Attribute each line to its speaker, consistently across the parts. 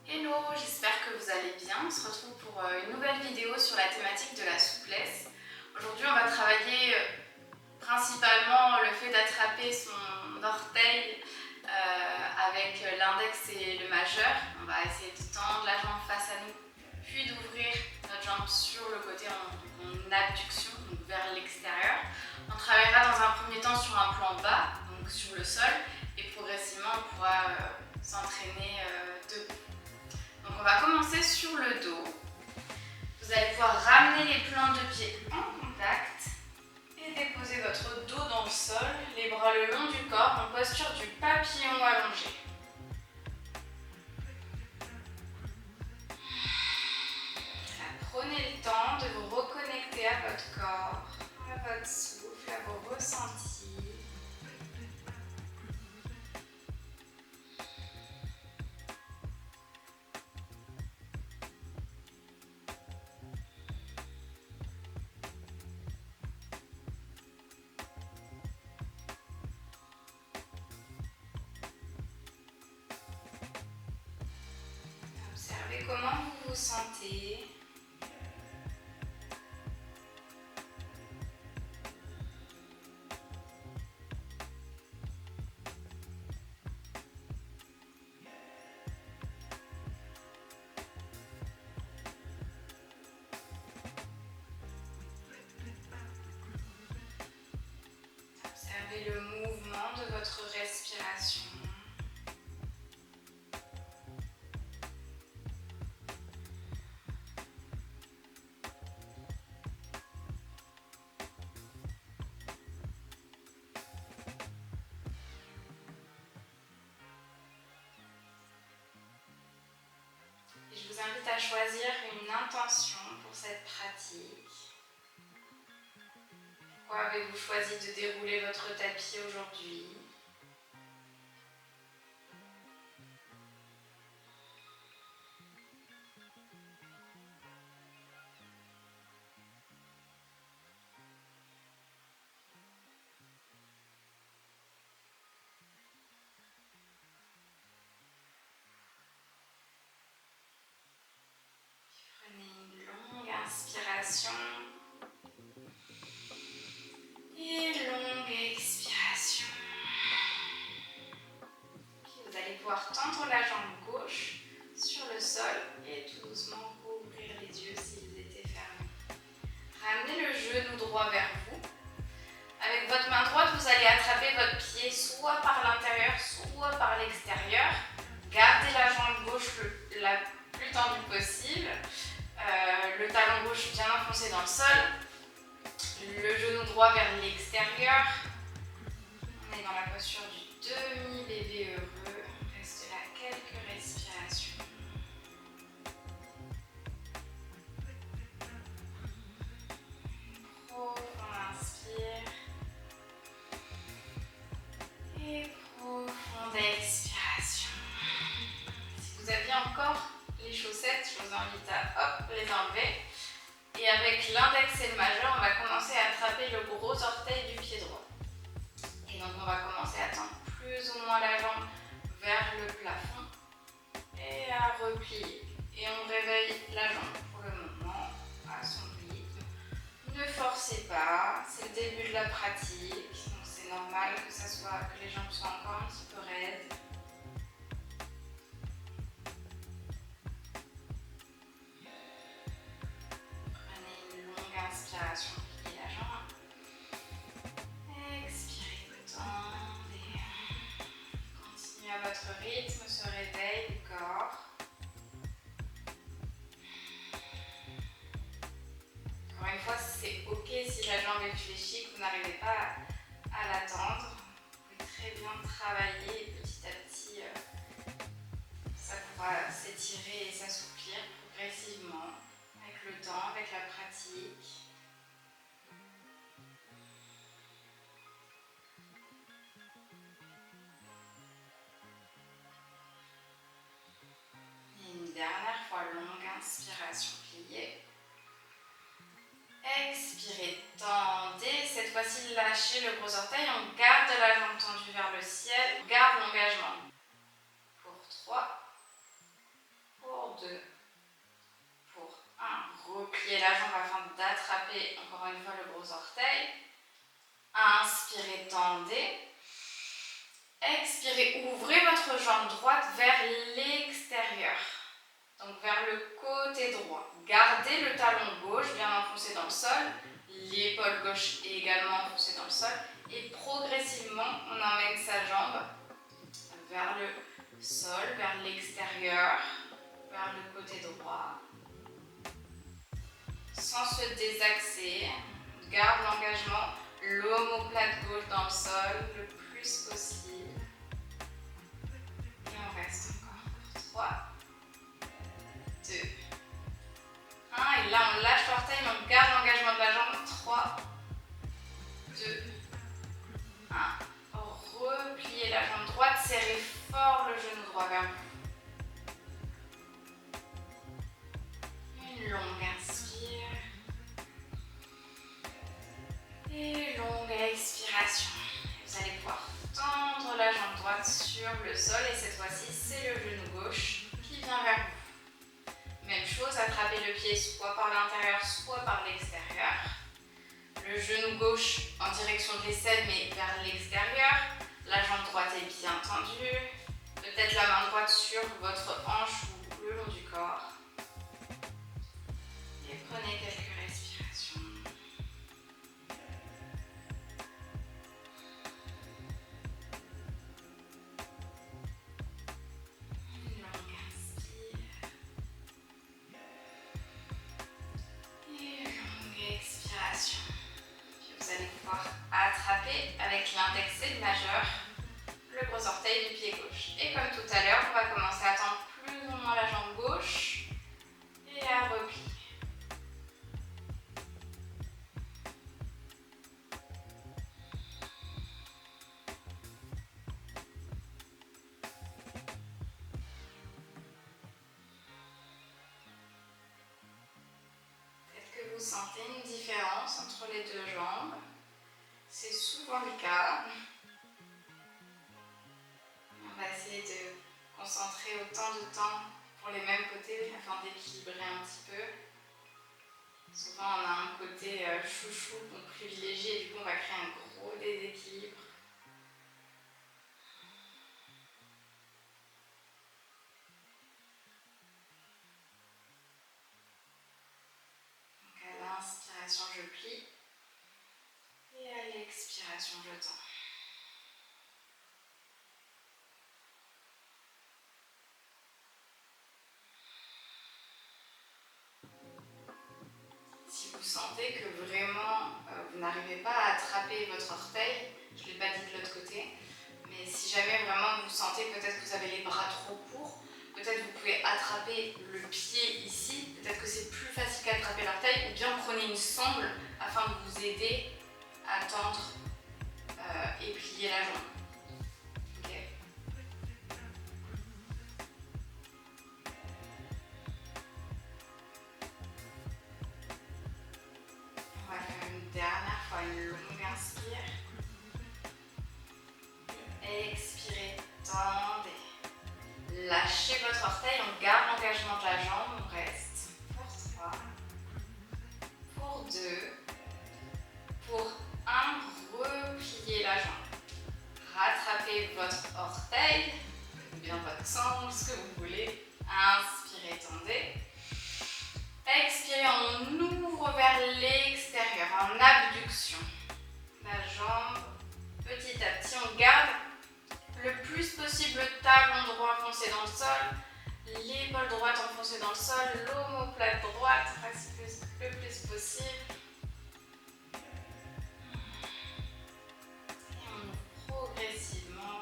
Speaker 1: Hello, j'espère que vous allez bien. On se retrouve pour une nouvelle vidéo sur la thématique de la souplesse. Aujourd'hui, on va travailler principalement le fait d'attraper son orteil avec l'index et le majeur. On va essayer de tendre la jambe face à nous, puis d'ouvrir notre jambe sur le côté en abduction, donc vers l'extérieur. On travaillera dans un premier temps sur un plan bas, donc sur le sol, et progressivement on pourra s'entraîner debout. Donc on va commencer sur le dos. Vous allez pouvoir ramener les plantes de pied en contact et déposer votre dos dans le sol, les bras le long du corps en posture du papillon allongé. Prenez le temps de vous reconnecter à votre corps, à votre souffle, à vos ressentis. Observez comment vous vous sentez. Observez le mouvement de votre respiration. Et je vous invite à choisir une intention pour cette pratique. Pourquoi avez-vous choisi de dérouler votre tapis aujourd'hui ? Prenez une longue inspiration et longue expiration. Puis vous allez pouvoir tendre la jambe gauche sur le sol et tout doucement ouvrir les yeux s'ils étaient fermés. Ramenez le genou droit vers vous. Avec votre main droite, vous allez attraper votre pied soit par l'intérieur, soit par l'extérieur. Gardez la jambe gauche la plus tendue possible. Le talon gauche bien enfoncé dans le sol. Le genou droit vers l'extérieur. On est dans la posture du demi-bébé heureux. Reste là quelques respirations. Profond inspire. Et profonde expiration. Si vous aviez encore les chaussettes, je vous invite à les enlever. Et avec l'index et le majeur, on va commencer à attraper le gros orteil du pied droit. Et donc on va commencer à tendre plus ou moins la jambe vers le plafond et à replier. Et on réveille la jambe pour le moment à son rythme. Ne forcez pas, c'est le début de la pratique, donc c'est normal que les jambes soient encore un petit peu raides. Inspiration, pliez la jambe. Expirez, détendez. Continuez à votre rythme, ce réveil du corps. Encore une fois, c'est ok si la jambe est fléchie, que vous n'arrivez pas à la tendre. Vous pouvez très bien travailler et petit à petit, ça pourra s'étirer et s'assouplir progressivement avec le temps, avec la pratique. Dernière fois, longue inspiration, pliée. Expirez, tendez. Cette fois-ci, lâchez le gros orteil. On garde la jambe tendue vers le ciel. On garde l'engagement. Pour 3, attraper encore une fois le gros orteil. Inspirez, tendez. Expirez, ouvrez votre jambe droite vers l'extérieur. Donc vers le côté droit. Gardez le talon gauche bien enfoncé dans le sol. L'épaule gauche est également enfoncée dans le sol. Et progressivement, on emmène sa jambe vers le sol, vers l'extérieur, vers le côté droit. Sans se désaxer, on garde l'engagement, l'omoplate gauche dans le sol le plus possible. Et on reste encore pour 3, 2, 1. Et là, on lâche l'orteil, on garde l'engagement de la jambe. 3, 2, 1. Repliez la jambe droite, serrez fort le genou droit vers vous. Une longue inspire. Et longue expiration. Vous allez pouvoir tendre la jambe droite sur le sol et cette fois-ci, c'est le genou gauche qui vient vers vous. Même chose, attrapez le pied soit par l'intérieur, soit par l'extérieur. Le genou gauche en direction de l'aisselle, mais vers l'extérieur. La jambe droite est bien tendue. Peut-être la main droite sur votre hanche ou le long du corps. Et prenez quelques respirations. Une longue inspire. Et longue expiration. Puis vous allez pouvoir attraper avec l'index et le majeur le gros orteil du pied gauche. Et comme tout à l'heure, on va commencer à tendre plus ou moins la jambe gauche et à replier. Peut-être que vous sentez une différence entre les deux jambes. C'est souvent le cas. On va essayer de concentrer autant de temps pour les mêmes côtés afin d'équilibrer un petit peu. Souvent on a un côté chouchou qu'on privilégie et du coup on va créer un gros déséquilibre. Donc à l'inspiration je plie et à l'expiration je tends. Si vous sentez que vraiment vous n'arrivez pas à attraper votre orteil, je ne l'ai pas dit de l'autre côté, mais si jamais vraiment vous sentez peut-être que vous avez les bras trop courts, peut-être vous pouvez attraper le pied ici, peut-être que c'est plus facile qu'attraper l'orteil, ou bien prenez une sangle afin de vous aider à tendre et plier la jambe. Okay. On va faire une dernière fois une longue inspire. Expirez, tendez. Lâchez votre orteil, on garde l'engagement de la jambe, on reste pour 3, pour 2, pour 1, repliez la jambe. Rattrapez votre orteil, ou bien votre sangle, ce que vous voulez. Inspirez, tendez. Expirez, on ouvre vers l'extérieur, en abduction. La jambe, petit à petit, on garde le plus possible le talon droit enfoncé dans le sol, l'épaule droite enfoncée dans le sol, l'omoplate droite le plus possible. Et on ouvre progressivement.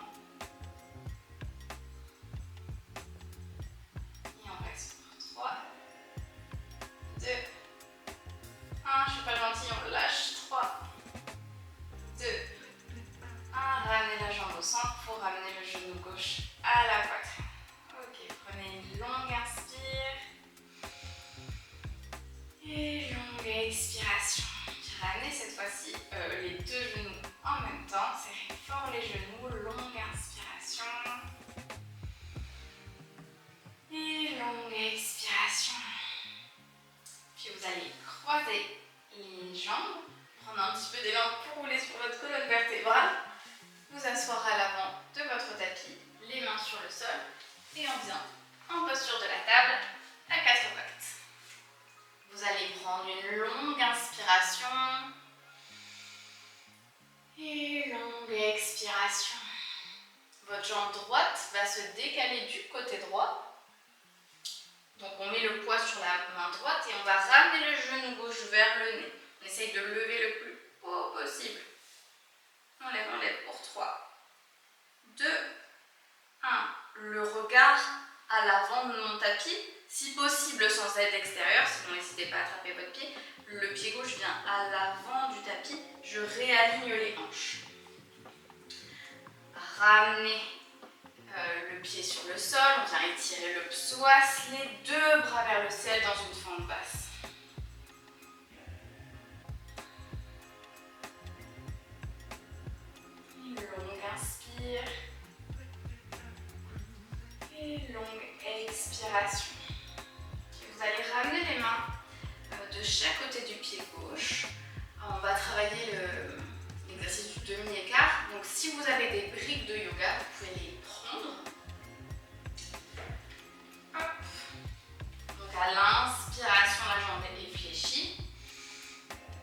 Speaker 1: Et on reste pour 3, 2, 1. Je suis pas gentille, on lâche. 3, 2, 1. Ramenez la jambe au centre pour ramener le genou gauche à la poitrine. Ok, prenez une longue inspire. Et longue expiration. Puis ramenez cette fois-ci les deux genoux en même temps. Serrez fort les genoux. Longue inspiration. Et longue expiration. Puis vous allez croiser en posture de la table à 4 pattes. Vous allez prendre une longue inspiration et longue expiration. Votre jambe droite va se décaler du côté droit. Donc on met le poids sur la main droite et on va ramener le genou gauche vers le nez. On essaye de lever le plus haut possible. On lève pour 3, 2, 1. Le regard à l'avant de mon tapis, si possible sans aide extérieure, sinon n'hésitez pas à attraper votre pied. Le pied gauche vient à l'avant du tapis, je réaligne les hanches. Ramenez le pied sur le sol, on vient étirer le psoas, les deux bras vers le ciel dans une fente basse. Une longue inspire et longue expiration. Vous allez ramener les mains de chaque côté du pied gauche. On va travailler l'exercice du demi-écart. Donc si vous avez des briques de yoga, vous pouvez les prendre. Hop. Donc à l'inspiration, la jambe est fléchie.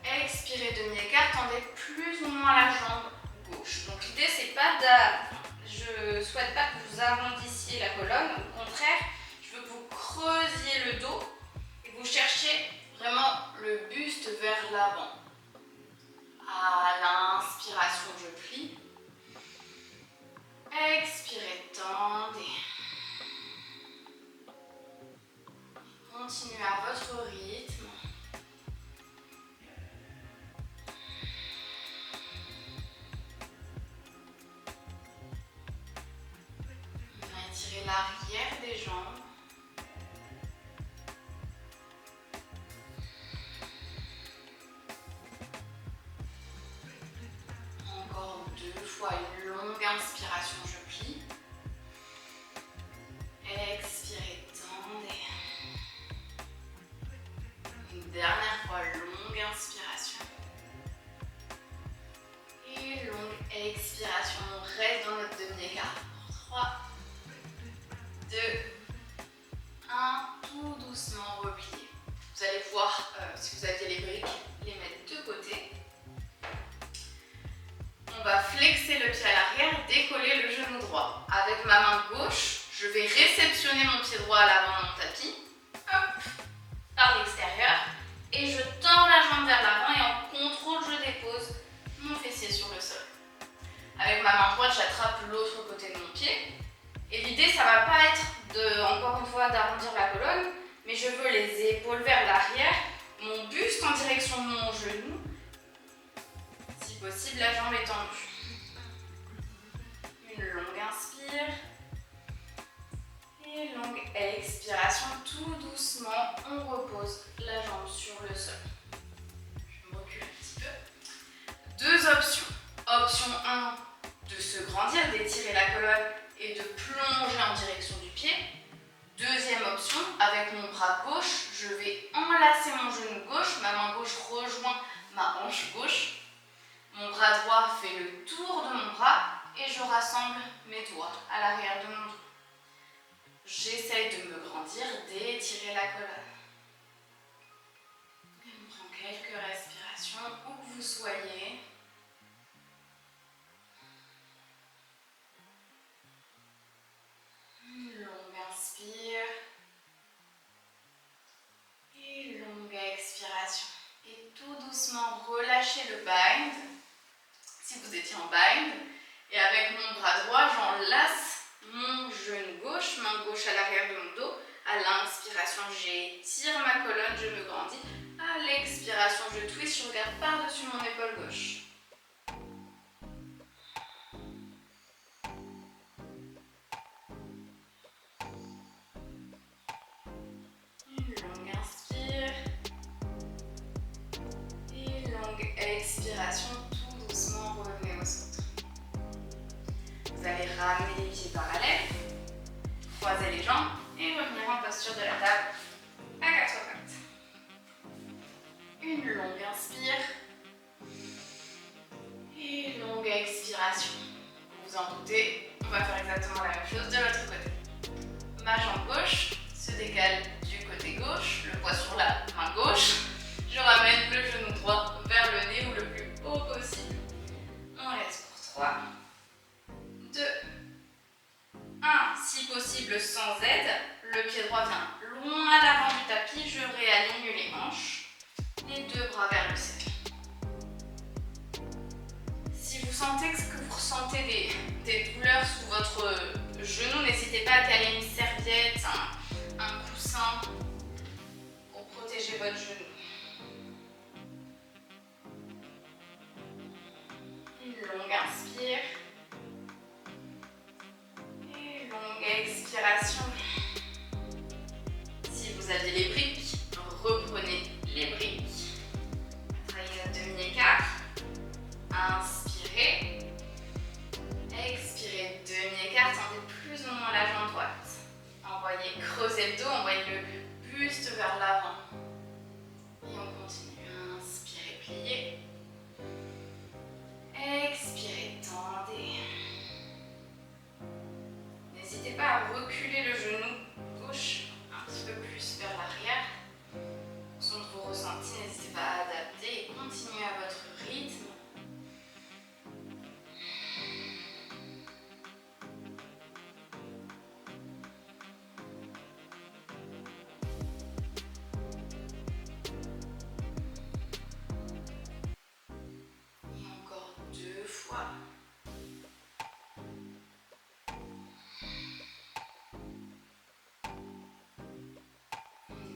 Speaker 1: Expirez, demi-écart, tendez plus ou moins la jambe gauche. Donc l'idée c'est pas je ne souhaite pas que vous arrondissiez la colonne. Au contraire, je veux que vous creusiez le dos et que vous cherchiez vraiment le buste vers l'avant. À l'inspiration, je plie. Expirez, tendez. Continuez à votre rythme. On va étirer l'arrière des jambes. Encore 2 fois une longue inspiration, je plie. Expirez, tendez. Une dernière fois, longue inspiration. Et longue expiration. On reste dans notre demi-écart. 3, 2, 1. Tout doucement replié. Vous allez pouvoir, si vous aviez les briques, les mettre de côté. On va flexer le pied à l'arrière, décoller le genou droit. Avec ma main gauche, je vais réceptionner mon pied droit à l'avant de mon tapis. Hop, par l'extérieur. Et je tends la jambe vers l'avant et en contrôle, je dépose mon fessier sur le sol. Avec ma main droite, j'attrape l'autre côté de mon pied. Et l'idée, ça ne va pas être, encore une fois, d'arrondir la colonne, mais je veux les épaules vers l'arrière, mon buste en direction de mon genou. Si possible, la jambe est tendue. Une longue inspire. Et longue expiration. Tout doucement, on repose la jambe sur le sol. Je me recule un petit peu. 2 options. Option 1, de se grandir, d'étirer la colonne et de plonger en direction du pied. Deuxième option, avec mon bras gauche, je vais enlacer mon genou gauche, ma main gauche rejoint ma hanche gauche. Mon bras droit fait le tour de mon bras et je rassemble mes doigts à l'arrière de mon dos. J'essaye de me grandir, d'étirer la colonne. Et on prend quelques respirations où que vous soyez. Une longue inspire. Et longue expiration. Et tout doucement, relâchez le bind. Si vous étiez en bind. Et avec mon bras droit, j'enlace mon genou gauche, main gauche à l'arrière de mon dos. À l'inspiration, j'étire ma colonne, je me grandis. À l'expiration, je twist, je regarde par-dessus mon épaule gauche. Une longue inspire. Et longue expiration, tout doucement, revenez au centre. Vous allez ramener les pieds parallèles, croiser les jambes et revenir en posture de la table à 4 pattes. Une longue inspire et longue expiration. Vous vous en doutez, on va faire exactement la même chose de l'autre côté. ma jambe gauche se décale du côté gauche, le poids sur la main gauche. Je ramène le genou droit vers le nez ou le plus haut possible. On laisse pour 3, 2, 1. Si possible sans aide, le pied droit vient loin à l'avant du tapis. Je réaligne les hanches, les deux bras vers le ciel. Si vous sentez que vous ressentez des douleurs sous votre genou, n'hésitez pas à caler une serviette, un coussin pour protéger votre genou. Une longue inspire et une longue expiration. Si vous avez les briques, reprenez les briques. Travaillez la demi-écart. Inspirez. Expirez, demi-écart, tendez plus ou moins la jambe droite. Envoyez creuser le dos, envoyez le buste vers l'avant. Et on continue. Inspirez, pliez. Expirez, tendez. N'hésitez pas à reculer le genou gauche un petit peu plus vers l'arrière. En fonction de vos ressentis, n'hésitez pas à adapter et continuer à votre rythme.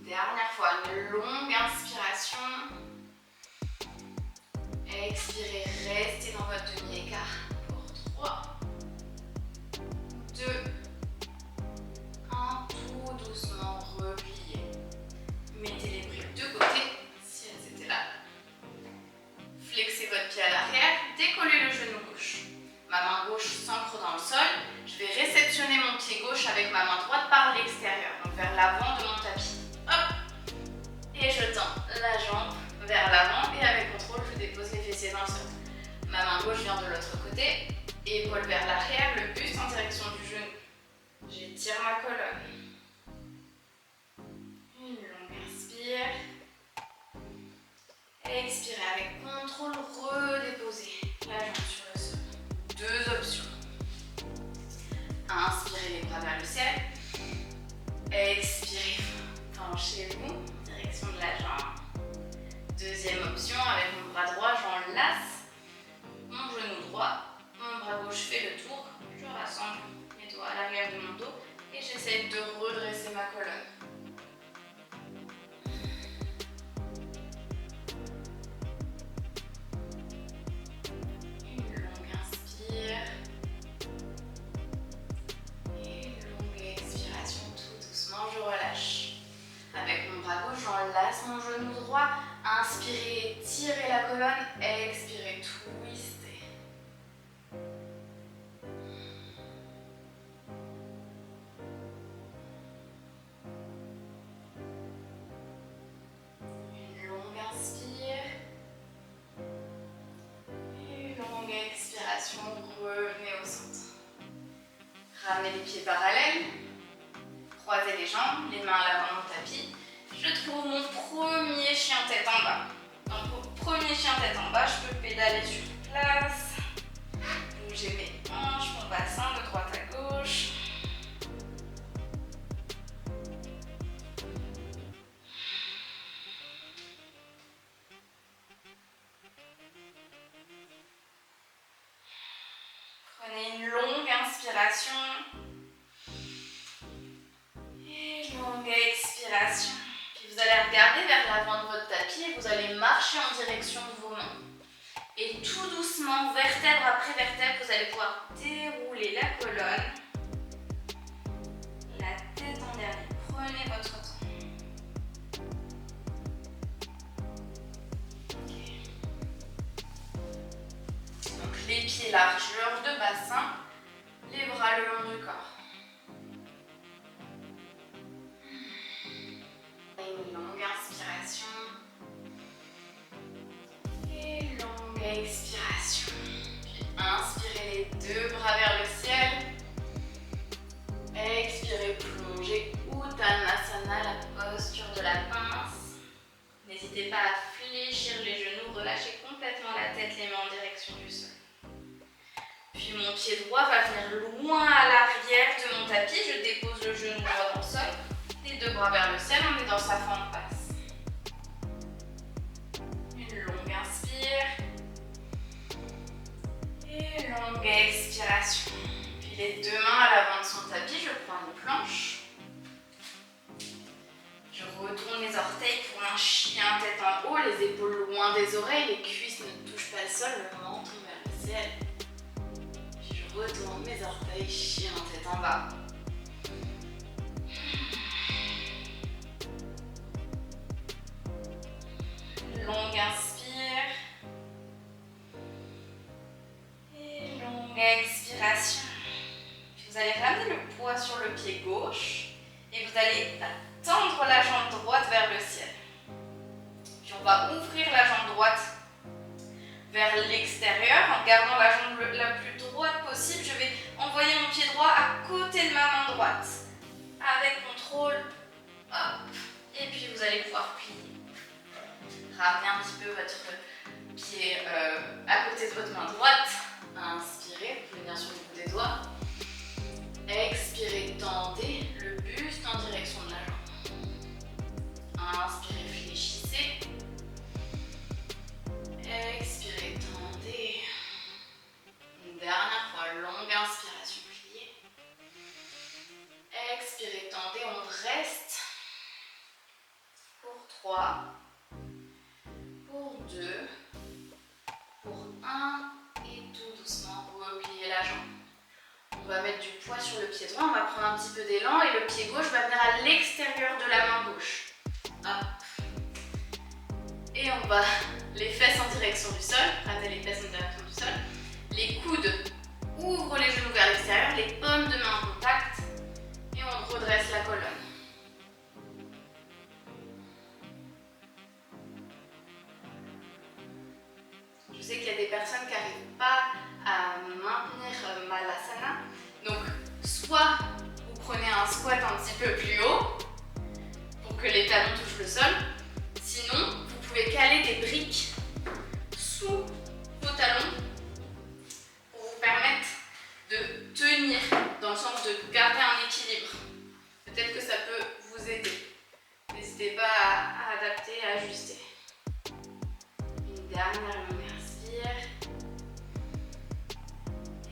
Speaker 1: Dernière fois, une longue inspiration. Expirez, restez dans votre demi-écart pour 3, 2, 1, tout doucement, repliez. Mettez les briques de côté, si elles étaient là. Flexez votre pied à l'arrière, décollez le genou gauche. Ma main gauche s'ancre dans le sol. Je vais réceptionner mon pied gauche avec ma main droite par l'extérieur, donc vers l'avant de mon tapis. Hop! Et je tends la jambe vers l'avant et avec contrôle, je dépose les fessiers dans le sol. Ma main gauche vient de l'autre côté, épaule vers l'arrière, le buste en direction du genou. J'étire ma colonne. Une longue inspire. Expirez avec contrôle, redéposez la jambe sur le sol. Deux options. Inspirez les bras vers le ciel. Expirez, penchez-vous, direction de la jambe. Deuxième option, avec mon bras droit, j'enlace mon genou droit. Mon bras gauche fait le tour. Je rassemble mes doigts à l'arrière de mon dos et j'essaie de redresser ma colonne. Une longue inspire. Et une longue expiration, tout doucement, je relâche. Avec mon bras gauche, j'enlace mon genou droit. Inspirez, tirez la colonne. Expirez, twistez. Une longue inspire. Et une longue expiration. Revenez au centre. Ramenez les pieds parallèles. Croisez les jambes, les mains à l'avant de mon tapis. Je trouve mon premier chien tête en bas. Donc, pour premier chien tête en bas, je peux pédaler sur place. Bouger mes hanches, mon bassin de droite à gauche. Prenez une longue inspiration. Et longue expiration. Puis vous allez regarder vers l'avant de votre tapis et vous allez marcher en direction de vos mains. Et tout doucement, vertèbre après vertèbre, vous allez pouvoir dérouler la colonne. La tête en dernier. Prenez votre temps. Okay. Donc les pieds largeur de bassin, les bras le long du corps. Une longue inspiration et longue expiration. Puis inspirez les deux bras vers le ciel. Expirez, plongez a la posture de la pince. N'hésitez pas à fléchir les genoux, relâchez complètement la tête, les mains en direction du sol. Puis mon pied droit va venir loin à l'arrière de mon tapis. Je dépose le genou droit dans le sol. Les deux bras vers le ciel, on est dans sa fente basse. Une longue inspire. Et longue expiration. Puis les deux mains à l'avant de son tapis, je prends une planche. Je retourne mes orteils pour un chien tête en haut, les épaules loin des oreilles, les cuisses ne touchent pas le sol, le menton vers le ciel. Puis je retourne mes orteils, chien tête en bas. Longue inspire. Et longue expiration. Puis vous allez ramener le poids sur le pied gauche et vous allez tendre la jambe droite vers le ciel. Puis on va ouvrir la jambe droite vers l'extérieur en gardant la jambe la plus droite possible. Je vais envoyer mon pied droit à côté de ma main droite. Avec contrôle. Hop. Et puis vous allez pouvoir plier. Ramenez un petit peu votre pied à côté de votre main droite. Inspirez, vous pouvez venir sur le bout des doigts. Expirez, tendez le buste en direction de la jambe. Inspirez, fléchissez. Expirez, tendez. Une dernière fois, longue inspiration, pliée. Expirez, tendez, on reste. Pour 3, pour 2, pour 1 et tout doucement, repliez la jambe. On va mettre du poids sur le pied droit, on va prendre un petit peu d'élan et le pied gauche va venir à l'extérieur de la main gauche. Hop. Et on va les fesses en direction du sol, ramener les fesses en direction du sol. Les coudes ouvrent les genoux vers l'extérieur, les paumes de main en contact et on redresse la colonne. Je sais qu'il y a des personnes qui n'arrivent pas à maintenir Malasana. Donc, soit vous prenez un squat un petit peu plus haut pour que les talons touchent le sol. Sinon, vous pouvez caler des briques sous vos talons pour vous permettre de tenir, dans le sens de garder un équilibre. Peut-être que ça peut vous aider. N'hésitez pas à adapter, à ajuster. Une dernière longue inspire.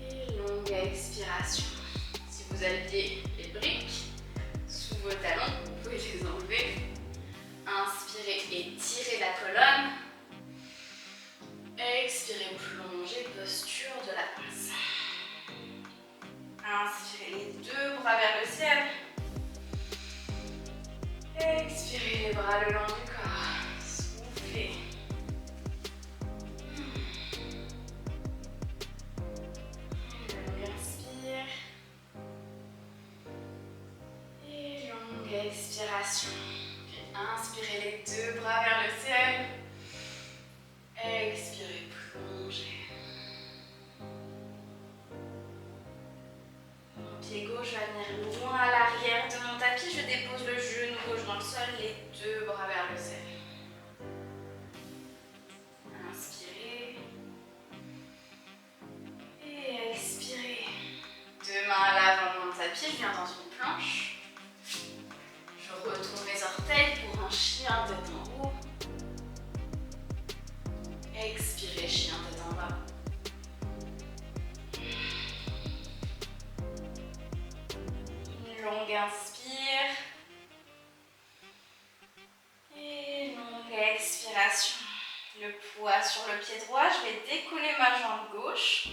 Speaker 1: Et longue expiration. Si vous aviez les briques sous vos talons, vous pouvez les enlever. Inspirez, étirez la colonne. Expirez, plongez, posture de la pince. Inspirez les deux bras vers le ciel. Expirez les bras le long du corps. Soufflez. Longue inspire. Et longue expiration. Puis inspirez les deux bras vers le ciel. Expirez, plongez. Mon pied gauche va venir loin à l'arrière de mon tapis. Je dépose le genou gauche dans le sol, les deux bras vers le ciel. Inspirez. Et expirez. Deux mains à l'avant de mon tapis, je viens dans une planche. Je retourne mes orteils pour un chien tête en haut. Expirez, chien tête en bas. Une longue inspire. Et longue expiration. Le poids sur le pied droit, je vais décoller ma jambe gauche.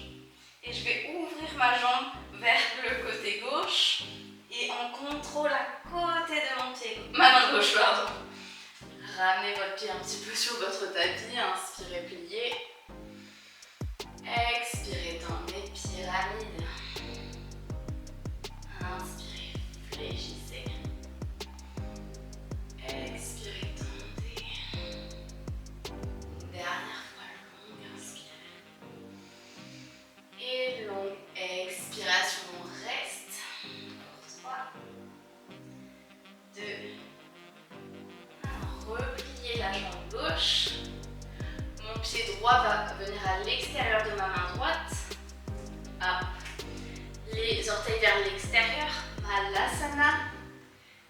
Speaker 1: Et je vais ouvrir ma jambe vers le côté gauche. Et en contrôle à côté de mon pied gauche. Ma main gauche, pardon. Ramenez votre pied un petit peu sur votre tapis, inspirez, pliez. Expirez, tendez, pyramide. Inspirez, fléchissez. Expirez, tendez. Une dernière fois, longue inspire. Et longue expiration, on reste. Pour 3, 2, la jambe gauche. Mon pied droit va venir à l'extérieur de ma main droite. Hop. Les orteils vers l'extérieur, Malasana.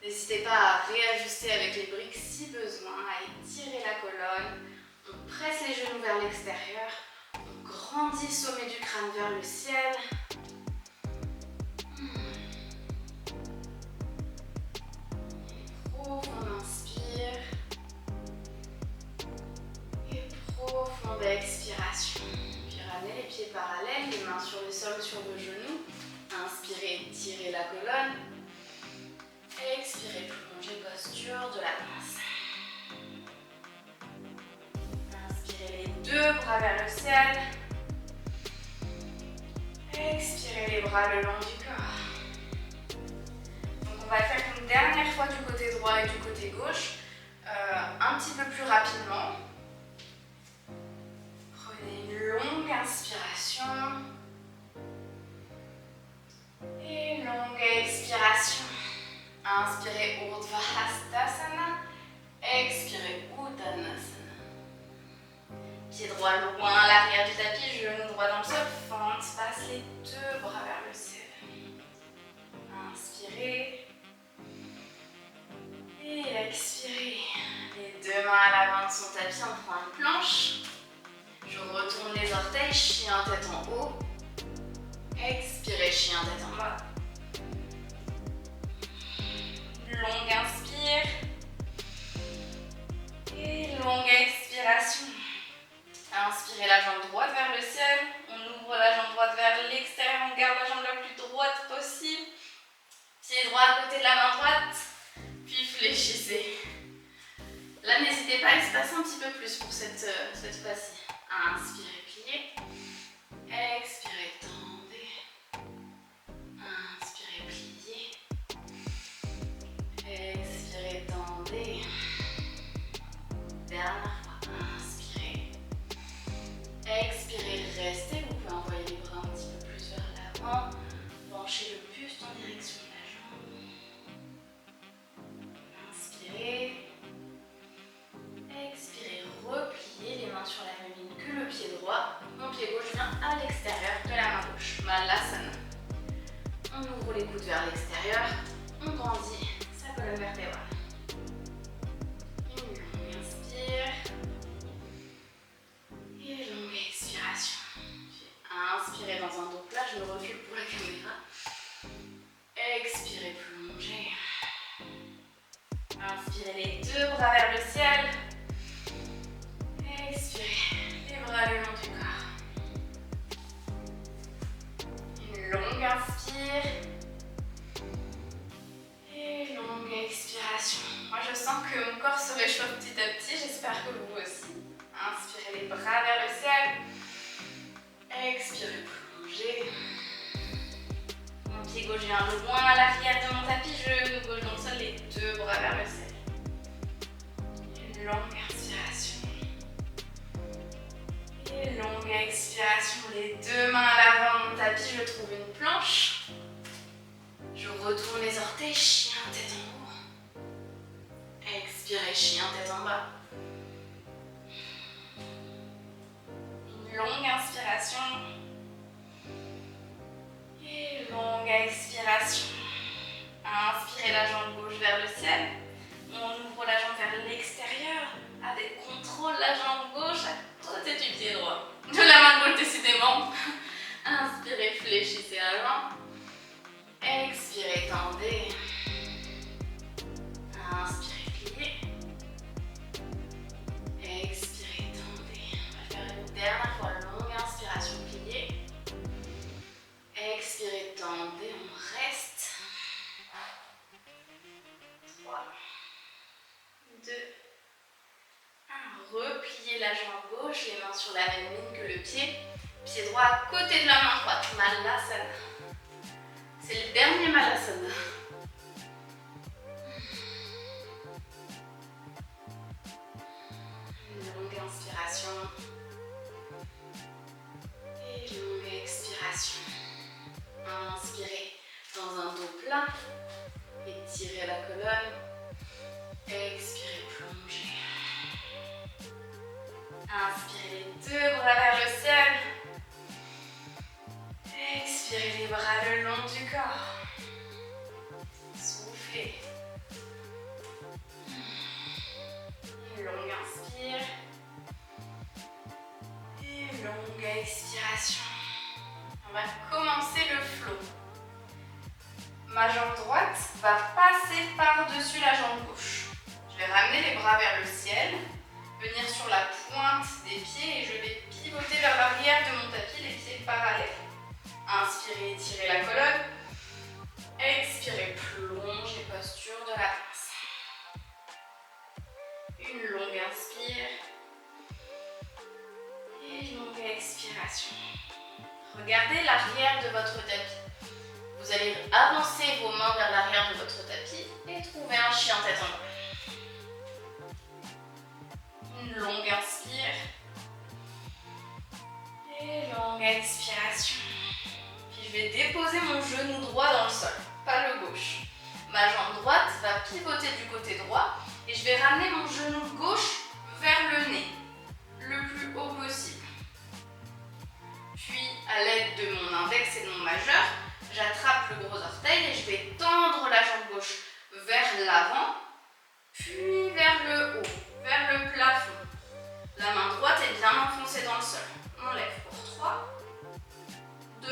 Speaker 1: N'hésitez pas à réajuster avec les briques si besoin, à étirer la colonne. On presse les genoux vers l'extérieur. On grandit le sommet du crâne vers le ciel. Profonde inspire. Et profonde expiration. Puis ramenez les pieds parallèles, les mains sur le sol, sur vos genoux. Inspirez, tirez la colonne. Expirez, prolongez posture de la pince. Inspirez les deux bras vers le ciel. Expirez les bras le long du corps. Donc on va le faire une dernière fois du côté droit et du côté gauche, un petit peu plus rapidement. Prenez une longue inspiration et longue expiration. Inspirez Urdhva Hastasana, expirez Uttanasana. Pied droit loin à l'arrière du tapis, genou droit dans le sol, fente, passe les deux bras vers le ciel. Inspirez et expirez. Les deux mains à l'avant de son tapis, on prend une planche. Je retourne les orteils, chien tête en haut. Expirez, chien tête en bas. Longue inspire et longue expiration. Inspirez la jambe droite vers le ciel. On ouvre la jambe droite vers l'extérieur. On garde la jambe la plus droite possible. Pied droit à côté de la main droite. Puis fléchissez. Là, n'hésitez pas à espacer un petit peu plus pour cette fois-ci. Inspirez, pliez. Expirez, tendez. Inspirez, pliez. Expirez, tendez. Dernière fois. Inspirez. Expirez, restez. Vous pouvez envoyer les bras un petit peu plus vers l'avant. Penchez le buste en direction de la jambe. Inspirez. Expirez, repliez les mains sur la même ligne que le pied droit. Mon pied gauche vient à l'extérieur de la main gauche. Malasana. On ouvre les coudes vers l'extérieur. On grandit sa colonne vertébrale. Une longue inspire. Et longue expiration. Inspirez dans un dos plat. Je me recule pour la caméra. Expirez, plongez. Inspirez les deux bras vers le ciel. Expirez les bras le long du corps. Une longue inspire. Et longue expiration. Moi je sens que mon corps se réchauffe petit à petit. J'espère que vous aussi. Inspirez les bras vers le ciel. Expirez, plongez. Mon pied gauche vient loin à l'arrière de mon tapis. Genou gauche dans le sol. Les deux bras vers le ciel. Une longue inspiration. Et longue expiration. Les deux mains à l'avant de mon tapis. Je trouve une planche. Je retourne les orteils. Chien, tête en haut. Expirez, chien, tête en bas. Une longue inspiration. Et longue expiration. Inspirez la jambe gauche vers le ciel. On ouvre la jambe vers l'extérieur. Avec contrôle, la jambe gauche à côté du pied droit. De la main gauche, décidément. Inspirez, fléchissez la jambe. Expirez, tendez. Inspirez, pliez. Expirez, tendez. On va faire une dernière fois. Longue inspiration, pliez. Expirez, tendez. On reste. 3, 2, 1. Repliez la jambe gauche, les mains sur la même ligne que le pied. Pied droit à côté de la main droite. Malasana. C'est le dernier Malasana. Une longue inspiration. Et longue expiration. Inspirez dans un dos plat. Étirez la colonne. Expirez, plongez. 2 bras vers le ciel. Expirez les bras le long du corps. Soufflez. Une longue inspire. Et une longue expiration. On va commencer le flow. Ma jambe droite va passer par-dessus la jambe gauche. Je vais ramener les bras vers le ciel, venir sur la pointe des pieds et je vais pivoter vers l'arrière de mon tapis, les pieds parallèles. Inspirez, étirez la colonne. Expirez, plongez, posture de la pince. Une longue inspire. Et une longue expiration. Regardez l'arrière de votre tapis. Vous allez avancer vos mains vers l'arrière de votre tapis et trouver un chien tête en bas. Une longue inspire. Et longue expiration. Puis je vais déposer mon genou droit dans le sol, pas le gauche. Ma jambe droite va pivoter du côté droit et je vais ramener mon genou gauche vers le nez, le plus haut possible. Puis à l'aide de mon index et de mon majeur, j'attrape le gros orteil et je vais tendre la jambe gauche vers l'avant, puis vers le haut, vers le plafond. La main droite est bien enfoncée dans le sol. On lève pour 3, 2,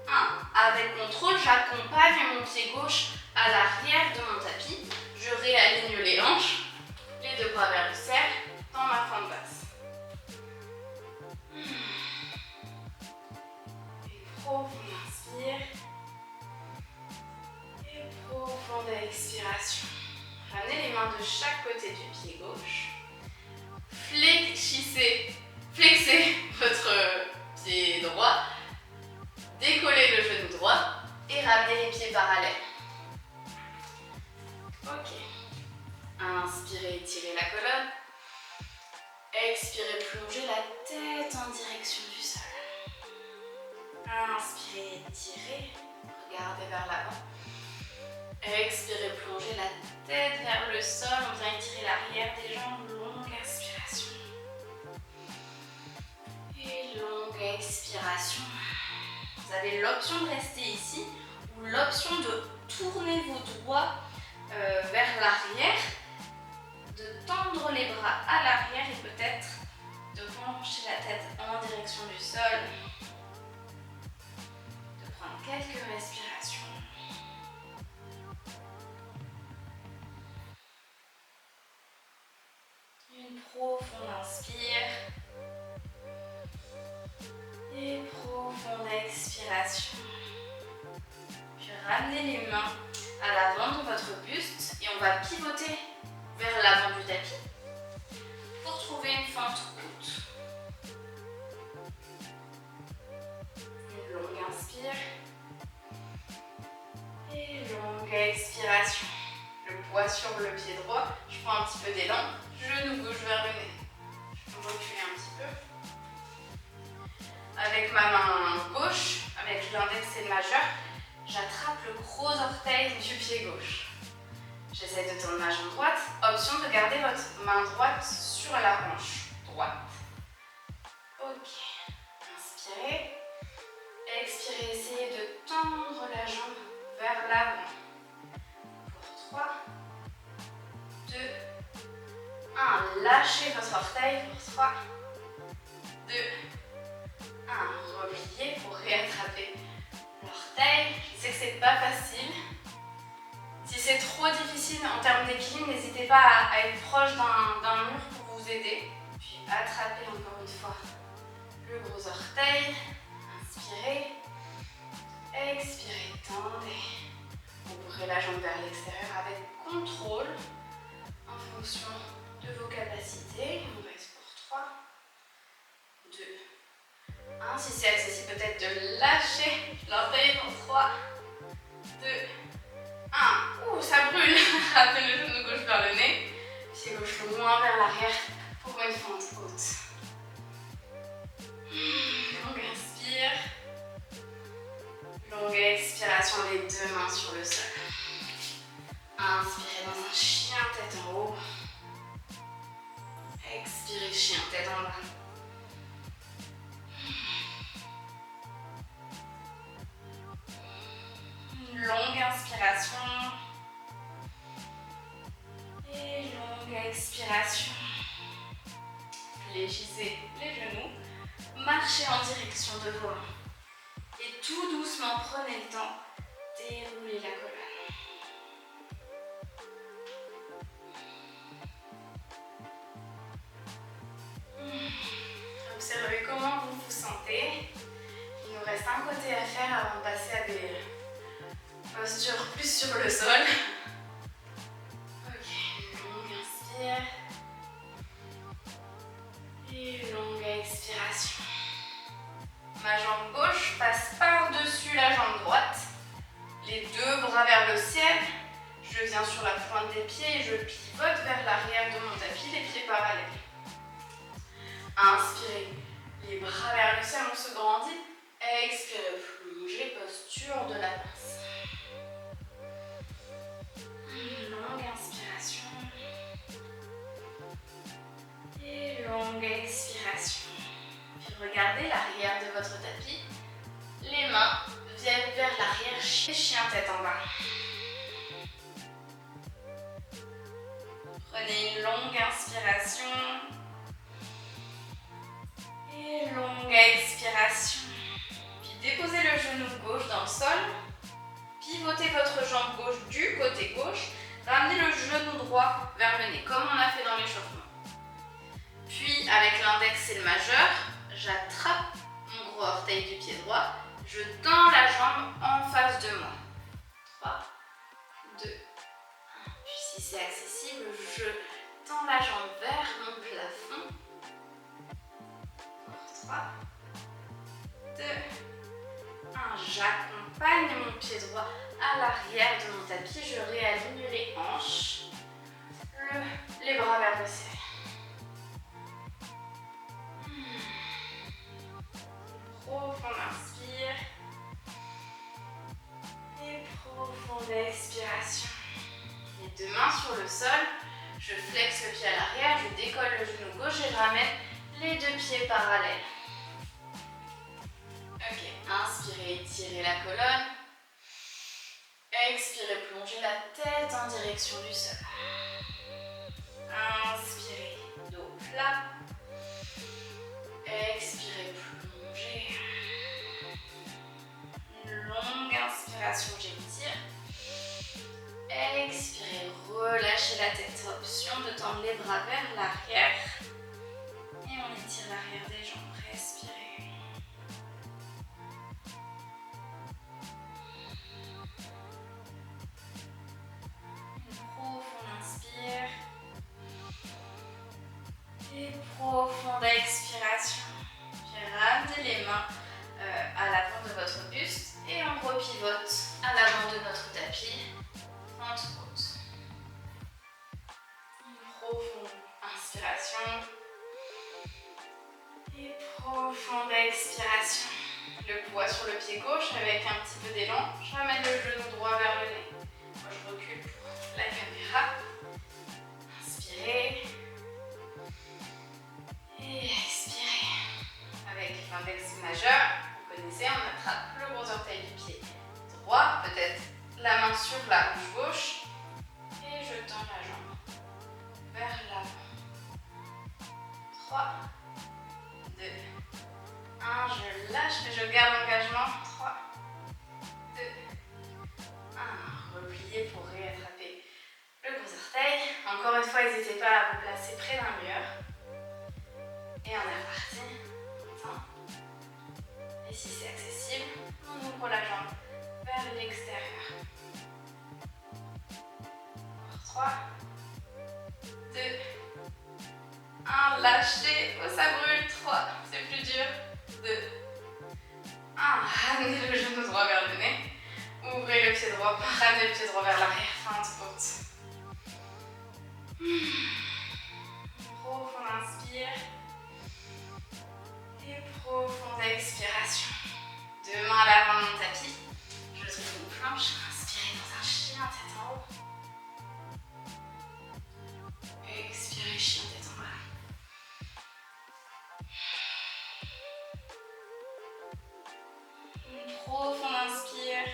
Speaker 1: 1. Avec contrôle, j'accompagne mon pied gauche à l'arrière de mon tapis. Je réaligne les hanches, les 2 bras vers le ciel, dans ma fente basse. Et profonde inspire. Et profonde expiration. Ramenez les mains de chaque côté du pied gauche. Flexez votre pied droit. Décollez le genou droit et ramenez les pieds parallèles. Ok. Inspirez, étirez la colonne. Expirez, plongez la tête en direction du sol. Inspirez, étirez. Regardez vers l'avant. Expirez, plongez la tête vers le sol. On vient étirer l'arrière des jambes. Longue inspiration. Et longue expiration. Vous avez l'option de rester ici ou l'option de tourner vos doigts vers l'arrière, de tendre les bras à l'arrière et peut-être de pencher la tête en direction du sol, de prendre quelques respirations. Une profonde inspire et profonde expiration. Puis ramenez les mains à l'avant de votre buste et on va pivoter vers l'avant du tapis pour trouver une fente haute. Une longue inspire et longue expiration. Le poids sur le pied droit, je prends un petit peu d'élan, genou gauche vers le nez. Je peux reculer un petit peu. Avec ma main gauche, avec l'index et le majeur, j'attrape le gros orteil du pied gauche. J'essaie de tourner ma jambe droite. Option de garder votre main droite sur la hanche droite. Ok. Inspirez. Expirez. Essayez de tendre la jambe vers l'avant. Pour 3, 2, 1. Lâchez votre orteil. Pour 3, 2, 1. Repliez pour réattraper l'orteil. Je sais que c'est pas facile. Si c'est trop difficile en termes d'équilibre, n'hésitez pas à être proche d'un mur pour vous aider. Puis attrapez encore une fois le gros orteil. Inspirez. Expirez, tendez. Ouvrez la jambe vers l'extérieur avec contrôle en fonction de vos capacités. On reste pour 3, 2, 1. Si c'est accessible, peut-être de lâcher l'orteil pour 3, 2, 1. Ouh, ça brûle. Ramenez le genou gauche vers le nez. Pied gauche loin vers l'arrière pour une fente haute. Longue inspire. Longue expiration, les 2 mains sur le sol. Inspirez dans un chien tête en haut. Expirez, chien tête en bas. expiration. Fléchissez les genoux. Marchez en direction de vos mains. Et tout doucement, prenez le temps. Déroulez la colonne. Observez comment vous vous sentez. Il nous reste un côté à faire avant de passer à des postures plus sur le sol. Ok, longue inspire. Et longue expiration. Ma jambe gauche passe par-dessus la jambe droite. Les deux bras vers le ciel. Je viens sur la pointe des pieds et je pivote vers l'arrière de mon tapis, les pieds parallèles. Inspirez, les bras vers le ciel, on se grandit. Expirez, plongez, posture de la pince. Longue inspiration. Et longue expiration. Puis regardez l'arrière de votre tapis. Les mains viennent vers l'arrière, chien tête en bas. Prenez une longue inspiration. Et longue expiration. Puis déposez le genou gauche dans le sol. Pivotez votre jambe gauche du côté gauche. Ramenez le genou droit vers le nez, comme on a fait dans l'échauffement. Puis, avec l'index et le majeur, j'attrape mon gros orteil du pied droit. Je tends la jambe en face de moi. 3, 2, 1. Puis, si c'est accessible, je tends la jambe vers mon plafond. 3, 2, 1. J'accompagne mon pied droit à l'arrière de mon tapis. Je réaligne les hanches, les bras vers le ciel. Profonde inspire. Et profonde expiration. Les deux mains sur le sol. Je flexe le pied à l'arrière, je décolle le genou gauche et je ramène les deux pieds parallèles. Ok, inspirez, étirez la colonne. Expirez, plongez la tête en direction du sol. Inspirez, dos plat. Expirez, plongez. Une longue inspiration, j'étire. Expirez, relâchez la tête. Option de tendre les bras vers l'arrière. Et on étire l'arrière des jambes. Respirez. Une profonde inspire. Et profonde expiration. Puis ramenez les mains à l'avant de votre buste et on repivote à l'avant de notre tapis. Ventre haute. Une profonde inspiration. Et profonde expiration. Le poids sur le pied gauche avec un petit peu d'élan. Je ramène le genou droit vers le nez. Moi je recule pour la caméra. Inspirez. Et expirez. Avec l'index majeur, vous connaissez, on attrape le gros orteil du pied droit, peut-être la main sur la hanche gauche. Et je tends la jambe vers l'avant. 3, 2, 1, je lâche et je garde l'engagement. 3, 2, 1. Repliez pour réattraper le gros orteil. Encore une fois, n'hésitez pas à vous placer près d'un mur. Et on est reparti. Et si c'est accessible, on ouvre la jambe vers l'extérieur. 3, 2, 1, lâchez, oh, ça brûle. 3, c'est plus dur. 2, 1, ramenez le genou droit vers le nez. Ouvrez le pied droit, ramenez le pied droit vers l'arrière, feinte haute. Profonde inspire. Et profonde expiration. Deux mains à l'avant de mon tapis. Je trouve une planche. Inspirez dans un chien tête en haut. Expirez, chien tête en bas. Une profonde inspire.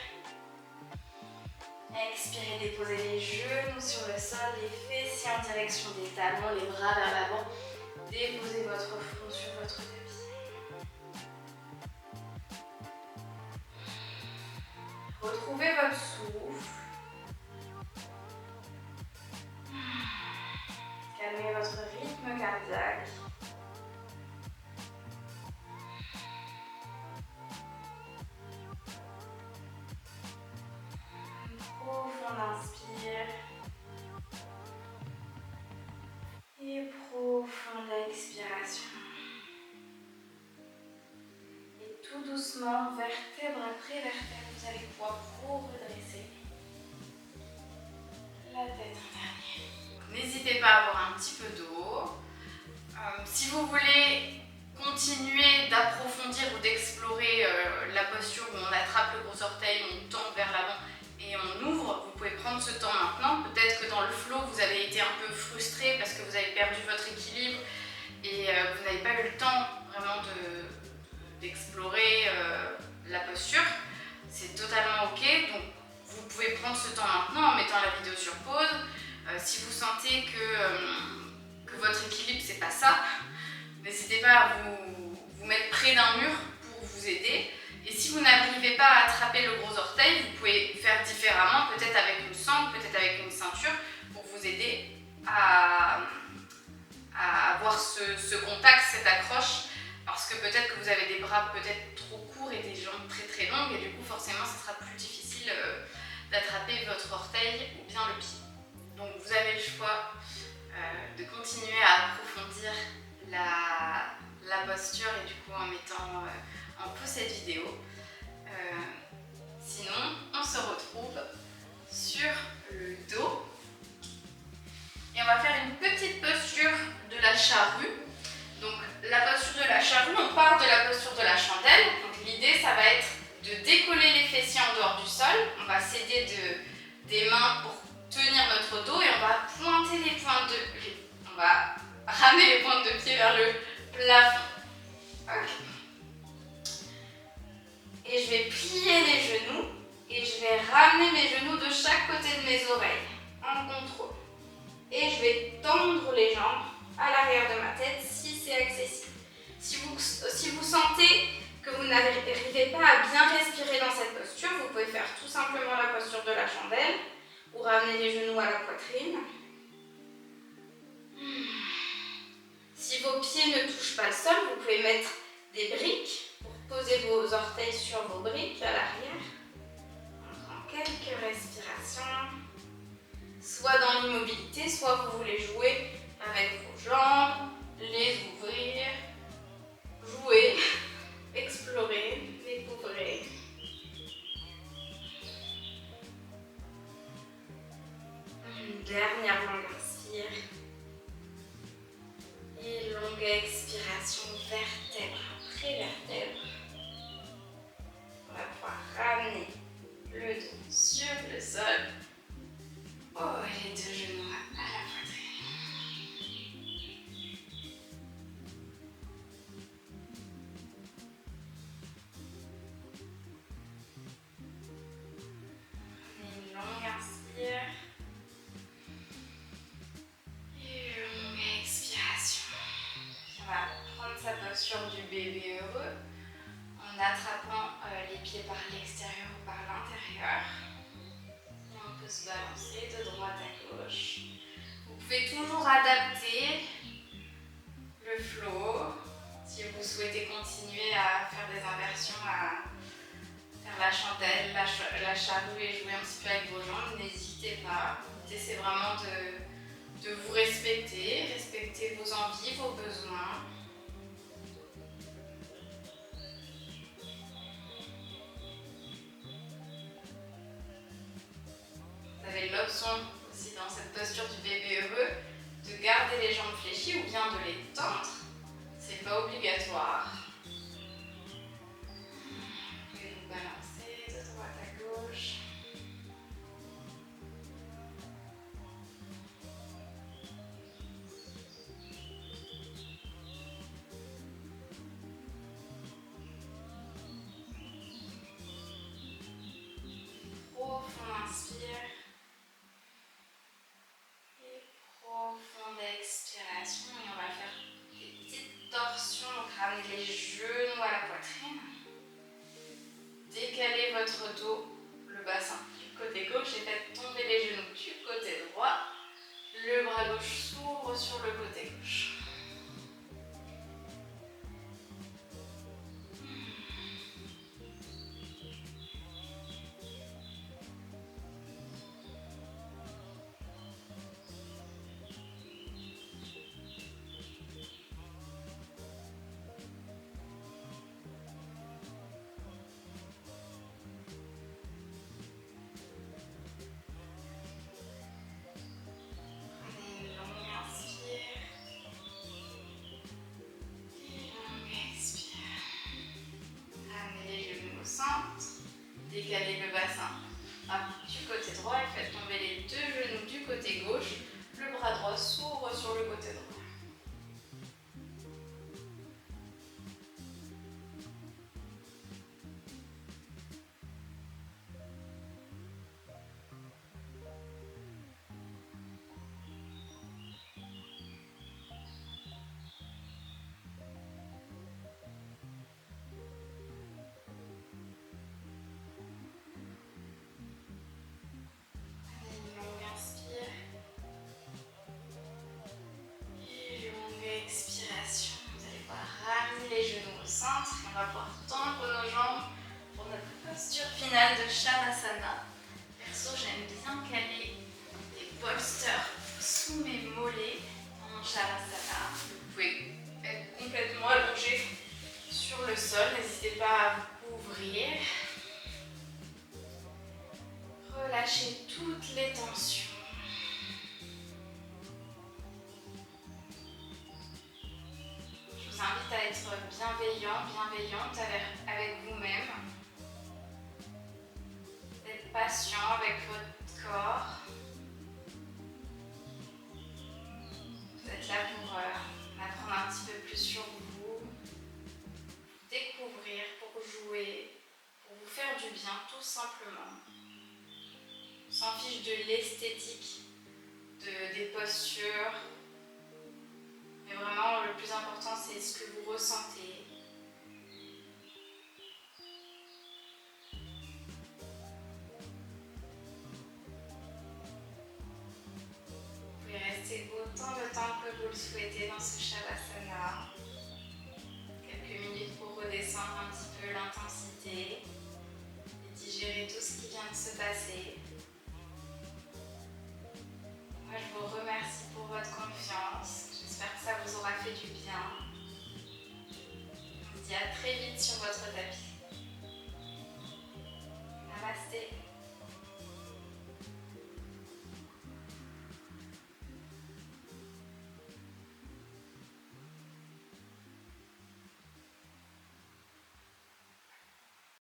Speaker 1: Expirez, déposez les genoux en direction des talons, les bras vers l'avant. Déposez votre front sur votre tapis. Retrouvez votre souffle. Calmez votre rythme cardiaque. Profonde inspire. Et profonde expiration. Et tout doucement, vertèbre après vertèbre, vous allez pouvoir vous redresser la tête en dernier. N'hésitez pas à boire un petit peu d'eau. Si vous voulez continuer d'approfondir ou d'explorer la posture où on attrape le gros orteil, on tend vers l'avant et on ouvre, vous pouvez prendre ce temps maintenant. Peut-être que dans le flow, vous avez été un peu frustré parce que vous avez perdu votre équilibre et vous n'avez pas eu le temps vraiment d'explorer la posture. C'est totalement ok, donc vous pouvez prendre ce temps maintenant en mettant la vidéo sur pause. Si vous sentez que votre équilibre c'est pas ça, n'hésitez pas à vous mettre près d'un mur pour vous aider. Et si vous n'arrivez pas à attraper le gros orteil, vous pouvez faire différemment, peut-être avec une sangle, peut-être avec une ceinture, pour vous aider à avoir ce contact, cette accroche, parce que peut-être que vous avez des bras peut-être trop courts et des jambes très très longues, et du coup forcément ce sera plus difficile d'attraper votre orteil ou bien le pied. Donc vous avez le choix de continuer à approfondir la posture et du coup en mettant en pause cette vidéo. Sinon, on se retrouve sur le dos et on va faire une petite posture de la charrue. Donc la posture de la charrue, on part de la posture de la chandelle. Donc l'idée, ça va être de décoller les fessiers en dehors du sol. On va s'aider des mains pour tenir notre dos et on va pointer les pointes de pied. On va ramener les pointes de pied vers le plafond. Ok. Et je vais plier les genoux et je vais ramener mes genoux de chaque côté de mes oreilles en contrôle. Et je vais tendre les jambes à l'arrière de ma tête si c'est accessible. Si vous sentez que vous n'arrivez pas à bien respirer dans cette posture, vous pouvez faire tout simplement la posture de la chandelle ou ramener les genoux à la poitrine. Si vos pieds ne touchent pas le sol, vous pouvez mettre des briques pour poser vos orteils sur vos briques à l'arrière. On prend quelques respirations, soit dans l'immobilité, soit vous voulez jouer avec vos jambes, les ouvrir, jouer, explorer, découvrir. Une dernière longue inspire. Et longue expiration, vertèbre après vertèbre. On va pouvoir ramener le dos sur le sol. Oh, les deux genoux à la poitrine. Une longue inspire. Et une longue expiration. On va prendre sa posture du bébé heureux en attrapant les pieds par l'extérieur ou par l'intérieur. On peut se balancer de droite à gauche. Vous pouvez toujours adapter le flow. Si vous souhaitez continuer à faire des inversions, à faire la chandelle, la charrue et jouer un petit peu avec vos jambes, n'hésitez pas. L'idée c'est vraiment de vous respecter vos envies, vos besoins. Vous avez l'option aussi dans cette posture du bébé heureux de garder les jambes fléchies ou bien de les tendre. C'est pas obligatoire. Vous pouvez vous balancer de droite à gauche. expiration et on va faire des petites torsions, donc ramenez les genoux à la poitrine. Décalez votre dos, le bassin du côté gauche et faites tomber les genoux du côté droit. Le bras gauche s'ouvre sur le côté gauche. Décalez le bassin du côté droit et faites tomber les deux genoux du côté gauche. Le bras droit s'ouvre sur le côté droit. On va pouvoir tendre nos jambes pour notre posture finale de Shavasana. Perso, j'aime bien caler des bolsters sous mes mollets dans mon Shavasana. Vous pouvez être complètement allongé sur le sol, n'hésitez pas à vous couvrir. Relâchez toutes les tensions. Je vous invite à être bienveillant, bienveillante avec vous-même. D'être patient avec votre corps. Vous êtes là pour apprendre un petit peu plus sur vous, découvrir, pour jouer, pour vous faire du bien tout simplement. On s'en fiche de l'esthétique, des postures. Mais vraiment, le plus important, c'est ce que vous ressentez. Vous pouvez rester autant de temps que vous le souhaitez dans ce Shavasana. Quelques minutes pour redescendre un petit peu l'intensité et digérer tout ce qui vient de se passer.